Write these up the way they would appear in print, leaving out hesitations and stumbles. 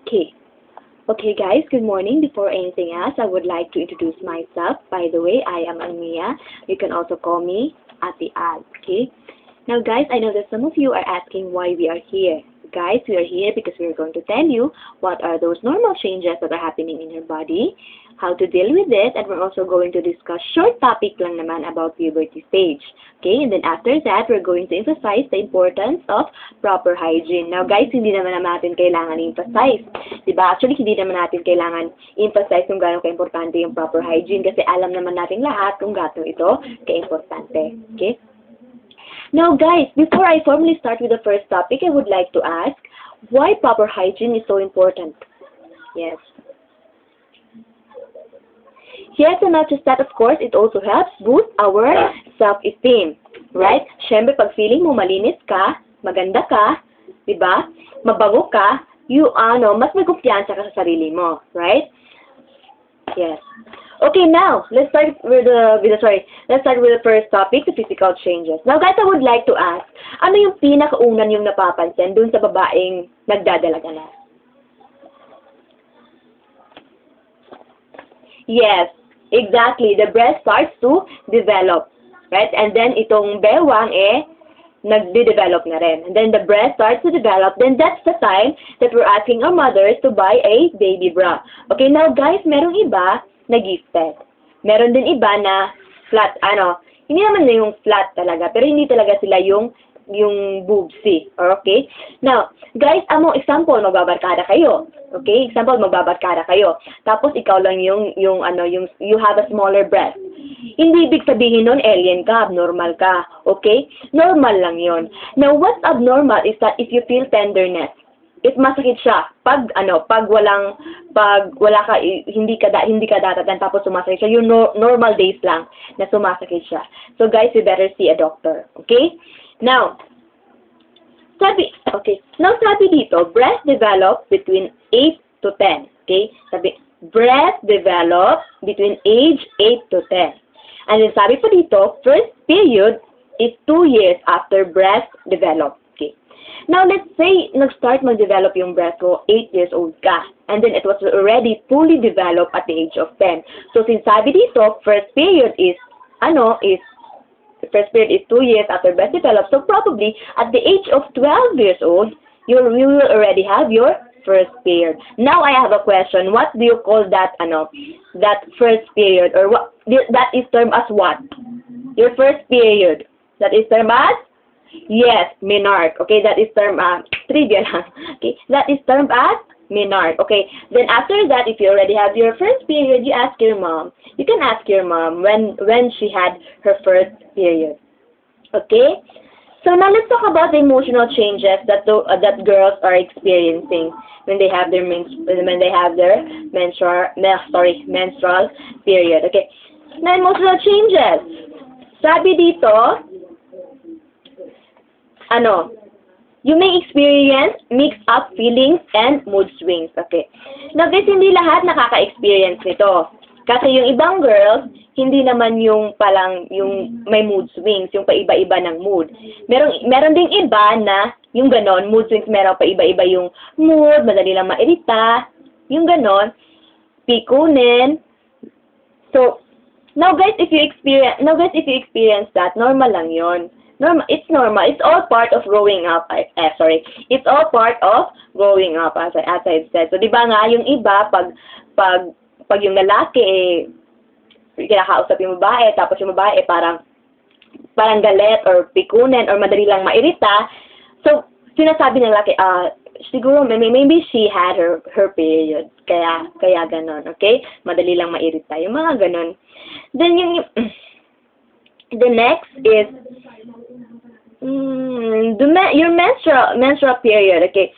Okay. Okay, guys, good morning. Before anything else, I would like to introduce myself. By the way, I am Almia. You can also call me Ate Al, okay? Now, guys, I know that some of you are asking why we are here. Guys, we are here because we are going to tell you what are those normal changes that are happening in your body, how to deal with it, and we're also going to discuss short topic lang naman about puberty stage. Okay, and then after that, we're going to emphasize the importance of proper hygiene. Now, guys, hindi naman natin kailangan emphasize. Diba? Actually, hindi naman natin kailangan emphasize kung gaano ka-importante yung proper hygiene kasi alam naman natin lahat kung gaano ito ka-importante. Okay? Now, guys, before I formally start with the first topic, I would like to ask, why proper hygiene is so important? Yes. Yes, and not just that, of course, it also helps boost our self-esteem. Right? Siyempre, pag feeling mo malinis ka, maganda ka, diba? Mabango ka, mas may kumpiyansa ka sa sarili mo. Right? Yes. Okay, now let's start with the first topic, the physical changes. Now, guys, I would like to ask, ano yung pinakaunan yung napapansin dun sa babaeng nagdadalaga na? Yes, exactly. The breast starts to develop, right? And then itong bewang nagde-develop na rin. And then the breast starts to develop, then that's the time that we're asking our mothers to buy a baby bra. Okay, now guys, merong iba na gifted. Meron din iba na flat, hindi naman na yung flat talaga, pero hindi talaga sila yung boobsy. Okay? Now, guys, example, magbabarkada kayo. Okay? Example, magbabarkada kayo. Tapos, ikaw lang you have a smaller breast. Hindi ibig sabihin nun, alien ka, abnormal ka. Okay? Normal lang yon. Now, what's abnormal is that if you feel tenderness, if masakit siya, pag wala ka, hindi ka datatan, tapos sumasakit siya, yung normal days lang na sumasakit siya. So, guys, you better see a doctor. Okay? Now, sabi dito, breast develop between 8 to 10. Okay? Sabi, breast develop between age 8 to 10. And then sabi pa dito, first period is 2 years after breast develop. Okay? Now, let's say, nag-start mag-develop yung breast ko, 8 years old ka. And then it was already fully developed at the age of 10. So, since sabi dito, first period is 2 years after breast developed. So probably at the age of 12 years old, you will already have your first period. Now I have a question. What do you call that that first period, or what that is termed as what? Your first period. That is termed as, yes, menarche. Okay, that is termed trivia lang. Okay, that is termed as menarche. Okay, then after that, if you already have your first period, you ask your mom. You can ask your mom when she had her first period. Okay? So now let's talk about the emotional changes that girls are experiencing when they have their menstrual period. Okay? Now, emotional changes. Sabi dito, you may experience mixed up feelings and mood swings. Okay. Now, guys, hindi lahat nakaka-experience nito. Kasi yung ibang girls, hindi naman yung may mood swings, yung paiba-iba ng mood. Meron ding iba na yung ganon, mood swings, meron paiba-iba yung mood, madali lang mairita, yung ganon, pikunin. So, now guys, if you experience that, normal lang yon. It's normal. It's all part of growing up. It's all part of growing up, as I've said. So, di ba nga, yung iba, pag yung lalaki, kinakausap yung babae, tapos yung babae, parang galit, or pikunin, or madali lang mairita. So, sinasabi ng lalaki, siguro, maybe she had her period. Kaya ganon, okay? Madali lang mairita. Yung mga ganon. Then, the next is, your menstrual period, okay?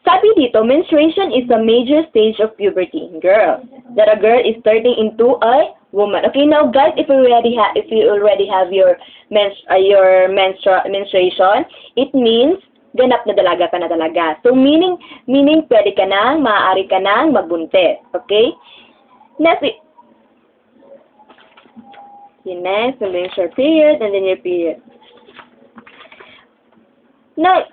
Sabi dito, menstruation is a major stage of puberty, girl. That a girl is turning into a woman. Okay, now guys, if you already have your menstruation, it means ganap na dalaga ka na talaga. So meaning pwede ka nang, maaari ka nang magbuntis. Okay? Next, the menstrual period, and then your period. Now,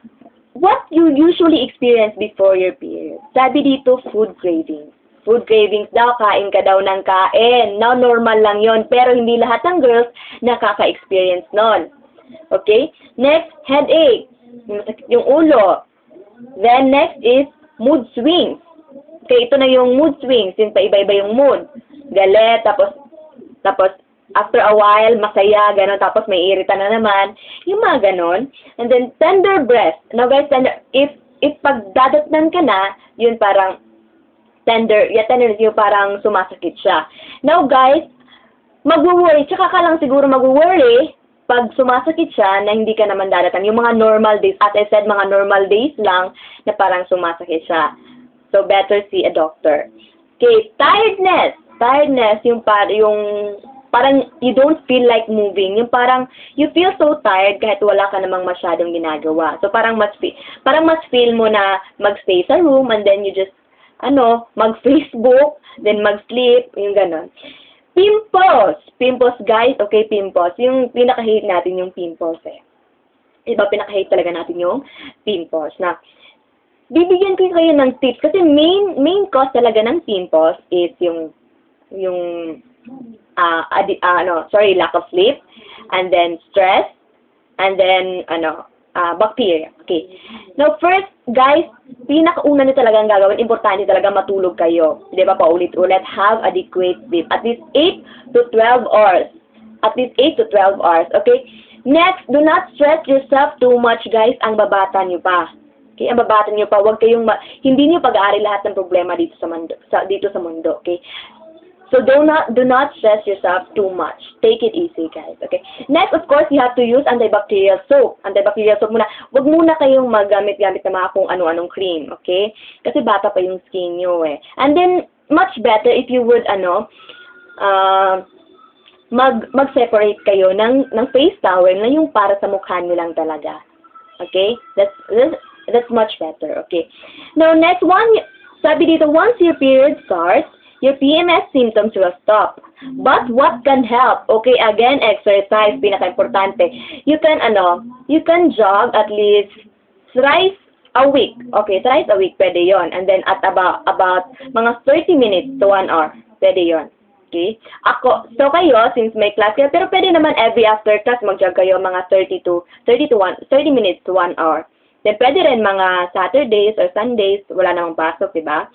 what you usually experience before your period? Sabi dito, food cravings. Food cravings daw, kain ka daw ng kain. Now, normal lang yon, pero hindi lahat ng girls nakaka-experience nun. Okay? Next, headache. Masakit yung ulo. Then, next is mood swings. Okay, ito na yung mood swings. Yung paiba-iba yung mood. Galit, tapos after a while, masaya, gano'n, tapos may irita na naman. Yung mga gano'n. And then, tender breast. Now, guys, if pagdadatnan ka na, yun parang tender yung parang sumasakit siya. Now, guys, mag-worry. Tsaka ka lang siguro mag-worry pag sumasakit siya na hindi ka naman dadatan. Yung mga normal days, as I said, mga normal days lang na parang sumasakit siya. So, better see a doctor. Okay, tiredness. Tiredness, yung parang you don't feel like moving. Yung parang you feel so tired kahit wala ka namang masyadong ginagawa. So, parang mas feel mo na magstay sa room and then you just, mag-Facebook, then mag-sleep, yung ganon. Pimples. Pimples, guys. Okay, pimples. Yung pinaka-hate natin yung pimples eh. Diba, pinaka-hate talaga natin yung pimples. Na, bibigyan ko kayo ng tips kasi main cause talaga ng pimples is lack of sleep, and then stress, and then bacteria. Okay. Now, first, guys, pinakauna nyo talagang gagawin, importante talaga matulog kayo. Di ba, paulit-ulit, have adequate sleep. At least 8 to 12 hours. At least 8 to 12 hours. Okay? Next, do not stress yourself too much, guys. Ang babata nyo pa. Okay? Ang babata nyo pa. Huwag kayong, hindi nyo pag-aari lahat ng problema dito sa mundo. Okay? So, do not stress yourself too much. Take it easy, guys. Okay? Next, of course, you have to use antibacterial soap. Antibacterial soap muna. Huwag muna kayong maggamit-gamit ng mga kung ano-anong cream. Okay? Kasi bata pa yung skin nyo eh. And then, much better if you would, mag-separate kayo ng face towel na yung para sa mukha nyo lang talaga. Okay? That's much better. Okay? Now, next one, sabi dito, once your period starts, your PMS symptoms will stop. But what can help? Okay, again, exercise, pinaka-importante. You can jog at least thrice a week. Okay, thrice a week, pwede yon. And then at about mga 30 minutes to 1 hour, pwede yon. Okay? So kayo, since may class kayo, pero pwede naman every after class, mag-jog kayo mga 30 minutes to 1 hour. Then pwede rin mga Saturdays or Sundays, wala namang pasok, diba?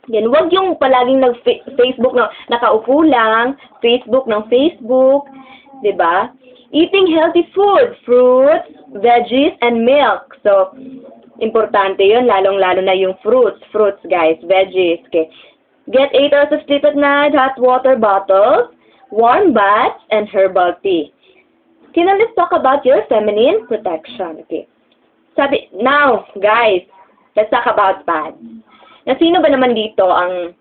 Yan, wag yung palaging Facebook na nakaupo lang, Facebook, 'di ba? Eating healthy food, fruits, veggies, and milk. So, importante 'yon, lalong-lalo na yung fruits, guys, veggies, okay. Get 8 hours of sleep at night, hot water bottles, warm baths, and herbal tea. Okay, now let's talk about your feminine protection, okay. Now, guys, let's talk about pads. Na sino ba naman dito ang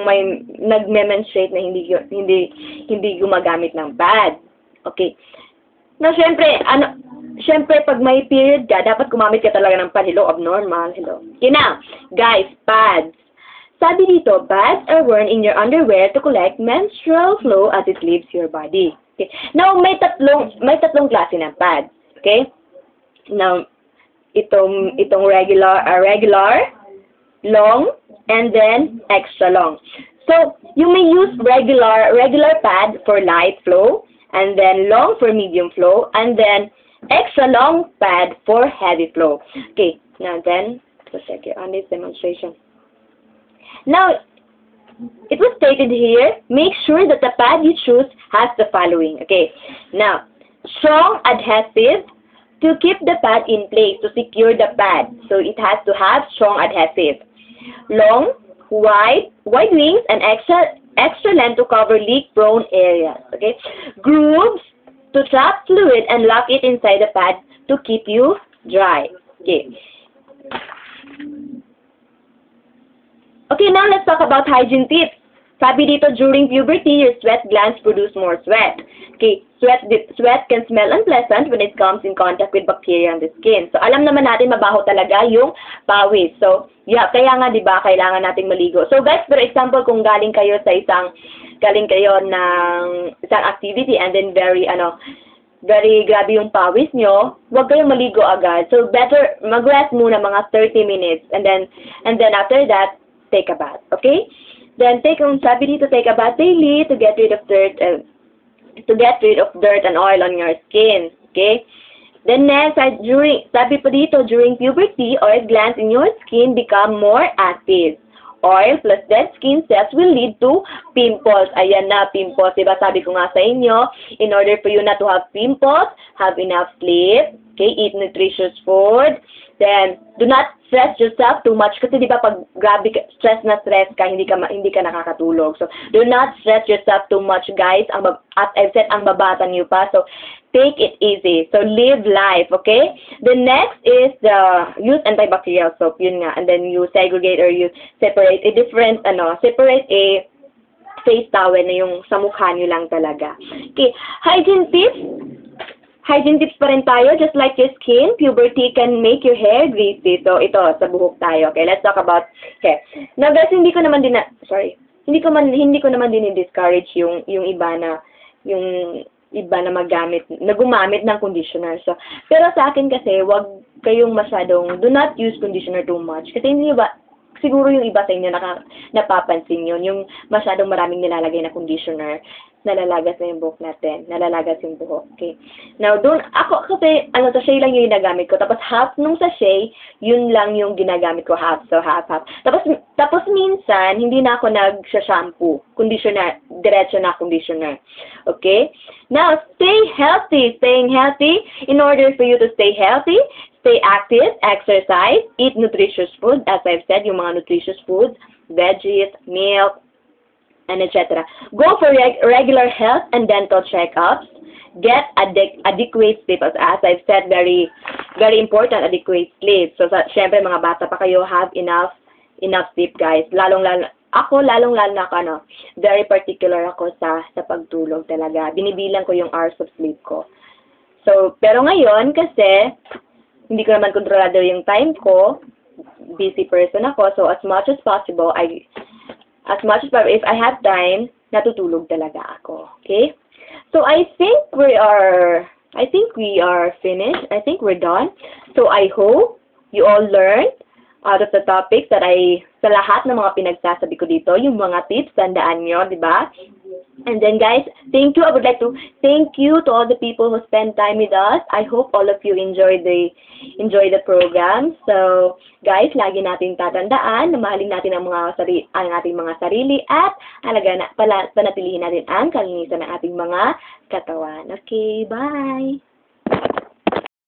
may nagme-menstruate na hindi gumagamit ng pad? Okay. Na syempre pag may period ka, dapat gumamit ka talaga ng pad. Hello, abnormal. Hello. Okay na. Guys, pads. Sabi dito, pads are worn in your underwear to collect menstrual flow as it leaves your body. Okay. Now, may tatlong klase ng pads. Okay? Now, itong regular, long, and then extra long. So, you may use regular pad for light flow, and then long for medium flow, and then extra long pad for heavy flow. Okay, now then, let's check on this demonstration. Now, it was stated here, make sure that the pad you choose has the following. Okay, now, strong adhesive to keep the pad in place, to secure the pad. So, it has to have strong adhesive. Long, wide wings, and extra length to cover leak-prone areas. Okay, grooves to trap fluid and lock it inside the pad to keep you dry. Okay. Okay, now let's talk about hygiene tips. Sabi dito, during puberty, your sweat glands produce more sweat. Okay, sweat can smell unpleasant when it comes in contact with bacteria on the skin. So, alam naman natin mabaho talaga yung pawis. So, yeah, kaya nga, di ba, kailangan nating maligo. So, guys, for example, kung galing kayo ng isang activity and then very grabe yung pawis nyo, huwag kayong maligo agad. So, better mag-rest muna mga 30 minutes. And then after that, take a bath. Okay? Then, sabi dito, take a bath daily to get rid of dirt and oil on your skin. Okay? Then next, sabi po dito, during puberty, oil glands in your skin become more active. Oil plus dead skin cells will lead to pimples. Ayan na, pimples. Diba sabi ko nga sa inyo, in order for you not to have pimples, have enough sleep, okay, eat nutritious food, then do not stress yourself too much kasi di ba pag grabe stress ka, hindi ka nakakatulog. So, do not stress yourself too much, guys. As I've said, ang babatan niyo pa. So, take it easy. So, live life, okay? The next is use antibacterial soap. Yun nga. And then you segregate or you separate a separate a face towel na yung sa mukha niyo lang talaga. Okay. Hygiene tips. Hygiene tips pa rin tayo, just like your skin, puberty can make your hair greasy. So, ito, sa buhok tayo. Okay, let's talk about, okay. Now, guys, hindi ko naman din discourage yung iba na gumamit ng conditioner. So, pero sa akin kasi, wag kayong do not use conditioner too much. Kasi hindi ba, siguro yung iba sa inyo napapansin yun, yung masyadong maraming nilalagay na conditioner, nalalagas na yung buhok natin, nalalagas yung buhok, okay? Now, ako kasi, sachet lang yung ginagamit ko, tapos half nung sachet, yun lang yung ginagamit ko, half. Tapos minsan, hindi na ako nag-shampoo, conditioner, diretso na conditioner, okay? Now, staying healthy, in order for you to stay healthy, stay active, exercise, eat nutritious food, as I've said, yung mga nutritious foods, veggies, milk, and etc. Go for regular health and dental checkups. Get adequate sleep. As I've said, very, very important, adequate sleep. So, syempre, mga bata pa kayo, have enough sleep, guys. Lalong-lalo na ako, very particular ako sa pagtulog talaga. Binibilang ko yung hours of sleep ko. So, pero ngayon, kasi, hindi ko naman kontrolado yung time ko, busy person ako, so as much as possible, if I have time, natutulog talaga ako. Okay? So I think we are finished. I think we're done. So I hope you all learned out of the topics that sa lahat ng mga pinagsasabi ko dito, yung mga tips, tandaan nyo, di ba? And then guys, thank you. I would like to thank you to all the people who spend time with us. I hope all of you enjoy the program. So guys, lagi natin tatandaan na mahalin natin ang ating mga sarili at panatilihin natin ang kalinisan ng ating mga katawan. Okay, bye!